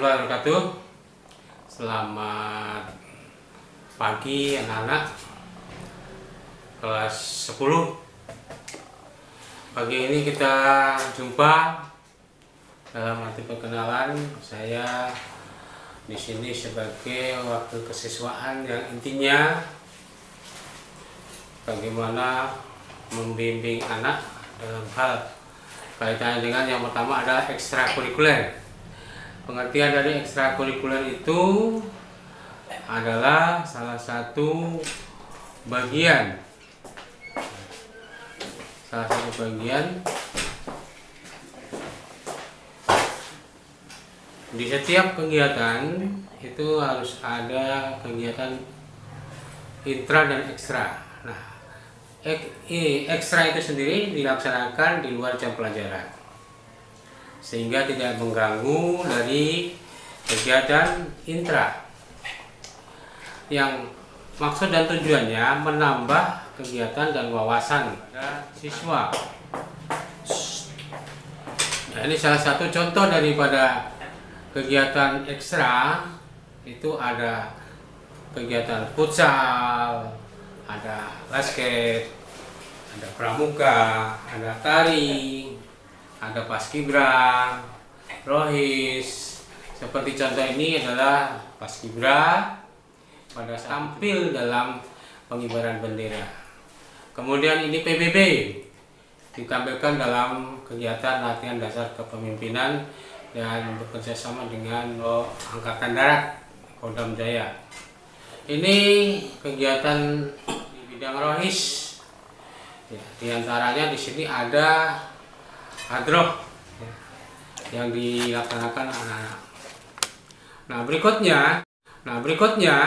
warahmatullahi wabarakatuh. Selamat pagi anak-anak kelas 10. Pagi ini kita jumpa dalam arti perkenalan. Saya di sini sebagai wakil kesiswaan yang intinya bagaimana membimbing anak dalam hal kaitannya dengan yang pertama adalah ekstrakurikuler. Pengertian dari ekstrakurikuler itu adalah salah satu bagian di setiap kegiatan itu harus ada kegiatan intra dan ekstra. Nah, ekstra itu sendiri dilaksanakan di luar jam pelajaran sehingga tidak mengganggu dari kegiatan intra yang maksud dan tujuannya menambah kegiatan dan wawasan pada siswa. Nah, ini salah satu contoh daripada kegiatan ekstra. Itu ada kegiatan futsal, ada basket, ada pramuka, ada tari, ada paskibra, rohis. Seperti contoh ini adalah paskibra pada tampil dalam pengibaran bendera. Kemudian ini PBB ditampilkan dalam kegiatan latihan dasar kepemimpinan dan bekerja sama dengan Angkatan Darat Kodam Jaya. Ini kegiatan di bidang rohis. Ya, diantaranya di sini ada hadroh yang dilaksanakan anak-anak. Nah berikutnya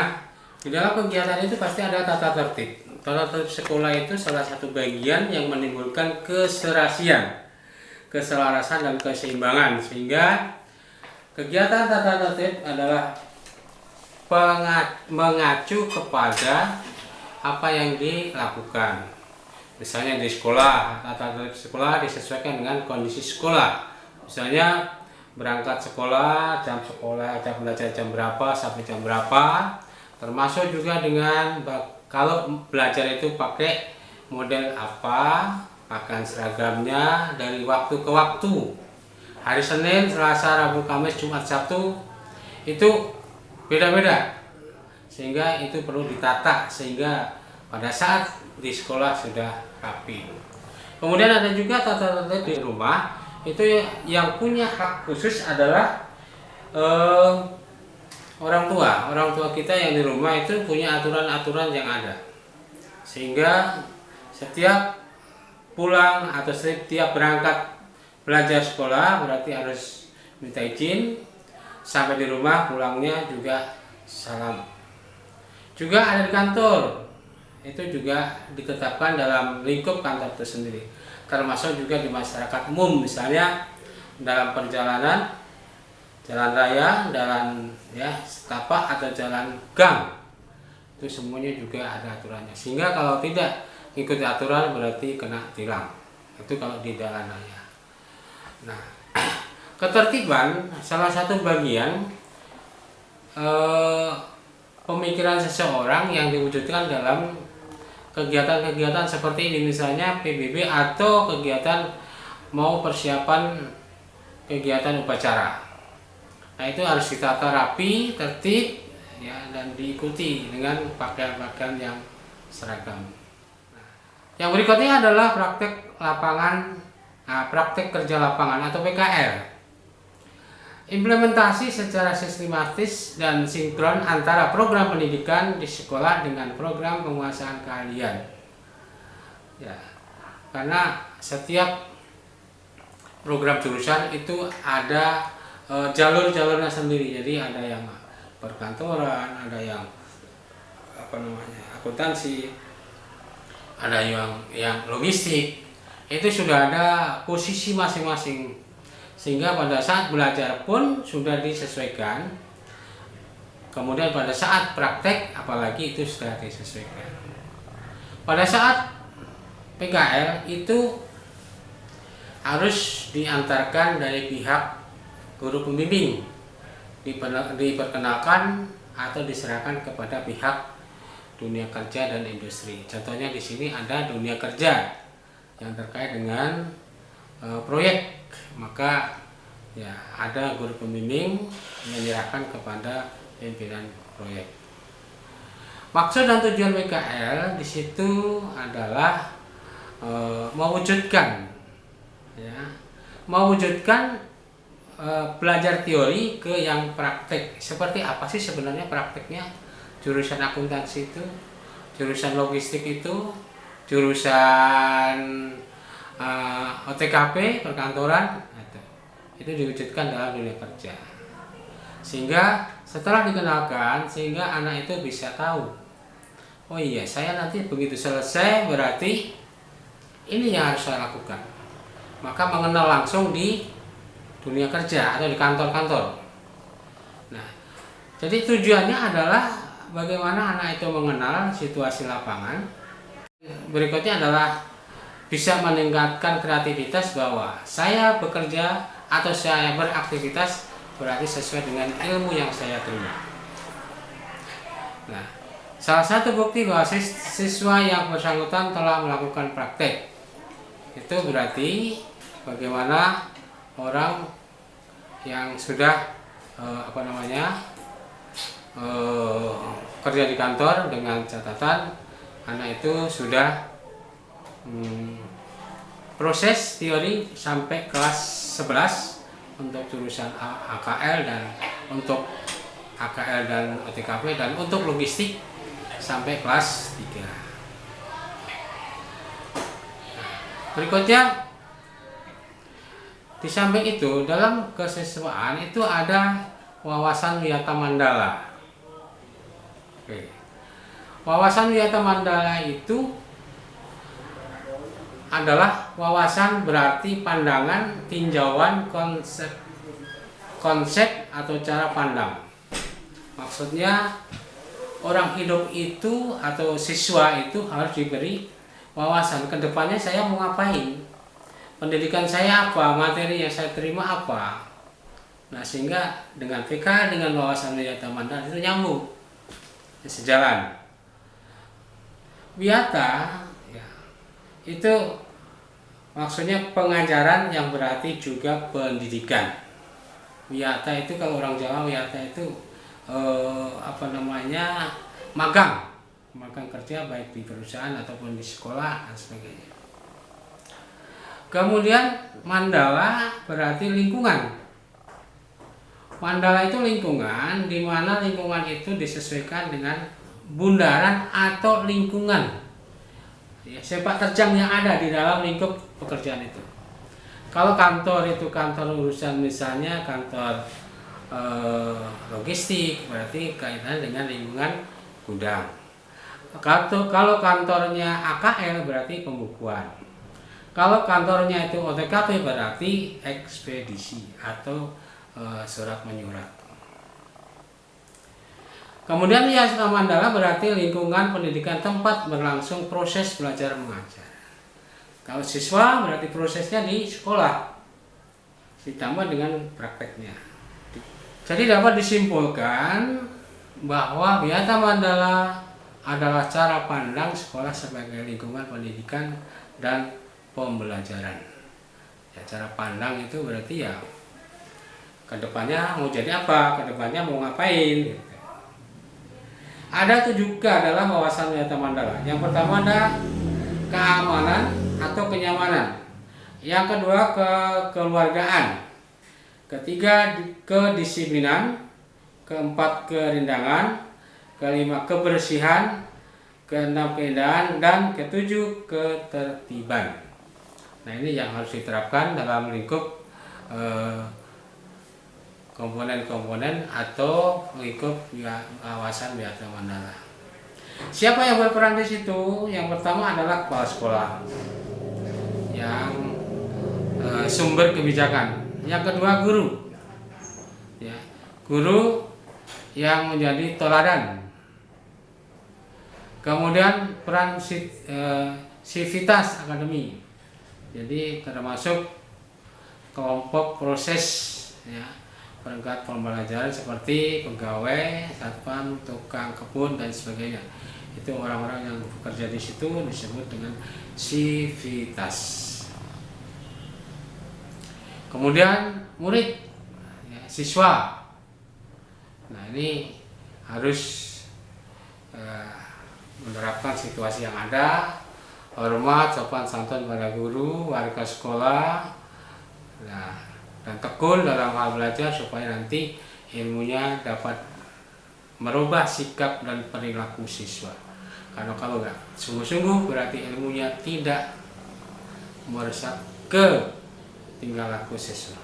di dalam kegiatan itu pasti ada tata tertib. Tata tertib sekolah itu salah satu bagian yang menimbulkan keserasian, keselarasan dan keseimbangan, sehingga kegiatan tata tertib adalah mengacu kepada apa yang dilakukan. Misalnya di sekolah, tata tertib sekolah disesuaikan dengan kondisi sekolah. Misalnya berangkat sekolah, jam belajar jam berapa sampai jam berapa. Termasuk juga dengan kalau belajar itu pakai model apa, pakaian seragamnya dari waktu ke waktu. Hari Senin, Selasa, Rabu, Kamis, Jumat, Sabtu itu beda-beda. Sehingga itu perlu ditata sehingga pada saat di sekolah sudah rapi. Kemudian ada juga tata tertib di rumah. Itu yang punya hak khusus adalah orang tua kita yang di rumah itu punya aturan-aturan yang ada, sehingga setiap pulang atau setiap berangkat belajar sekolah berarti harus minta izin. Sampai di rumah pulangnya juga salam. Juga ada di kantor, itu juga ditetapkan dalam lingkup kantor itu sendiri, termasuk juga di masyarakat umum. Misalnya dalam perjalanan jalan raya, jalan setapak atau jalan gang, itu semuanya juga ada aturannya, sehingga kalau tidak ikut aturan berarti kena tilang. Itu kalau di jalan raya. Nah, ketertiban salah satu bagian pemikiran seseorang yang diwujudkan dalam kegiatan-kegiatan seperti ini, misalnya PBB atau kegiatan mau persiapan kegiatan upacara. Nah, itu harus ditata rapi, tertib, ya, dan diikuti dengan pakaian-pakaian yang seragam. Nah, yang berikutnya adalah praktek kerja lapangan atau PKL. Implementasi secara sistematis dan sinkron antara program pendidikan di sekolah dengan program penguasaan keahlian. Ya, karena setiap program jurusan itu ada jalur-jalurnya sendiri. Jadi ada yang perkantoran, ada yang akuntansi, ada yang logistik. Itu sudah ada posisi masing-masing, sehingga pada saat belajar pun sudah disesuaikan. Kemudian pada saat praktek apalagi itu sudah disesuaikan. Pada saat PKL itu harus diantarkan dari pihak guru pembimbing diperkenalkan atau diserahkan kepada pihak dunia kerja dan industri. Contohnya di sini ada dunia kerja yang terkait dengan proyek, maka ya ada guru pembimbing menyerahkan kepada pimpinan proyek. Maksud dan tujuan PKL di situ adalah mewujudkan belajar teori ke yang praktek. Seperti apa sih sebenarnya prakteknya? Jurusan akuntansi itu, jurusan logistik itu, jurusan OTKP, perkantoran, itu diwujudkan dalam dunia kerja. Sehingga setelah dikenalkan, sehingga anak itu bisa tahu, oh iya, saya nanti begitu selesai berarti ini yang harus saya lakukan. Maka mengenal langsung di dunia kerja atau di kantor-kantor. Nah, jadi tujuannya adalah bagaimana anak itu mengenal situasi lapangan. Berikutnya adalah bisa meningkatkan kreativitas bahwa saya bekerja atau saya beraktivitas berarti sesuai dengan ilmu yang saya terima. Nah, salah satu bukti bahwa siswa yang bersangkutan telah melakukan praktek itu berarti bagaimana orang yang sudah kerja di kantor dengan catatan anak itu sudah proses teori sampai kelas 11 untuk jurusan AKL dan untuk AKL dan OTKP, dan untuk logistik sampai kelas 3. Berikutnya, di samping itu dalam kesiswaan itu ada wawasan Wiyata Mandala. Oke. Wawasan Wiyata Mandala itu adalah wawasan berarti pandangan, tinjauan, konsep atau cara pandang. Maksudnya orang hidup itu atau siswa itu harus diberi wawasan kedepannya saya mau ngapain, pendidikan saya apa, materi yang saya terima apa. Nah, sehingga dengan PK dengan wawasan Wiyata Mandala itu nyambung, sejalan. Wiyata ya, itu maksudnya pengajaran yang berarti juga pendidikan. Wiyata itu kalau orang Jawa wiyata itu magang kerja baik di perusahaan ataupun di sekolah dan sebagainya. Kemudian Mandala berarti lingkungan. Mandala itu lingkungan, di mana lingkungan itu disesuaikan dengan bundaran atau lingkungan ya, sepak terjang yang ada di dalam lingkup pekerjaan itu. Kalau kantor itu kantor urusan misalnya kantor logistik, berarti kaitannya dengan lingkungan gudang. Kalau kantornya AKL berarti pembukuan. Kalau kantornya itu OTKP berarti ekspedisi atau surat menyurat. Kemudian Wiyata Mandala berarti lingkungan pendidikan tempat berlangsung proses belajar mengajar. Kalau siswa berarti prosesnya di sekolah ditambah dengan prakteknya. Jadi dapat disimpulkan bahwa Wiyata Mandala adalah cara pandang sekolah sebagai lingkungan pendidikan dan pembelajaran. Ya, cara pandang itu berarti ya kedepannya mau jadi apa, kedepannya mau ngapain. Gitu. Ada juga dalam wawasan Wiyata Mandala. Yang pertama ada keamanan atau kenyamanan. Yang kedua kekeluargaan. Ketiga kedisiplinan. Keempat kerindangan. Kelima kebersihan. Keenam keindahan. Dan ketujuh ketertiban. Nah, ini yang harus diterapkan dalam lingkup komponen-komponen atau lingkup wawasan Wiyata Mandala. Siapa yang berperan di situ? Yang pertama adalah kepala sekolah yang sumber kebijakan. Yang kedua guru, ya, guru yang menjadi teladan. Kemudian peran sivitas akademi, jadi termasuk kelompok proses, ya, perangkat pembelajaran seperti pegawai, satpam, tukang kebun dan sebagainya. Itu orang-orang yang bekerja di situ disebut dengan sivitas. Kemudian murid, ya, siswa. Nah ini harus menerapkan situasi yang ada, hormat, sopan santun pada guru, warga sekolah, nah, dan tekun dalam hal belajar supaya nanti ilmunya dapat merubah sikap dan perilaku siswa. Karena kalau nggak sungguh-sungguh berarti ilmunya tidak meresap ke tingkah laku siswa.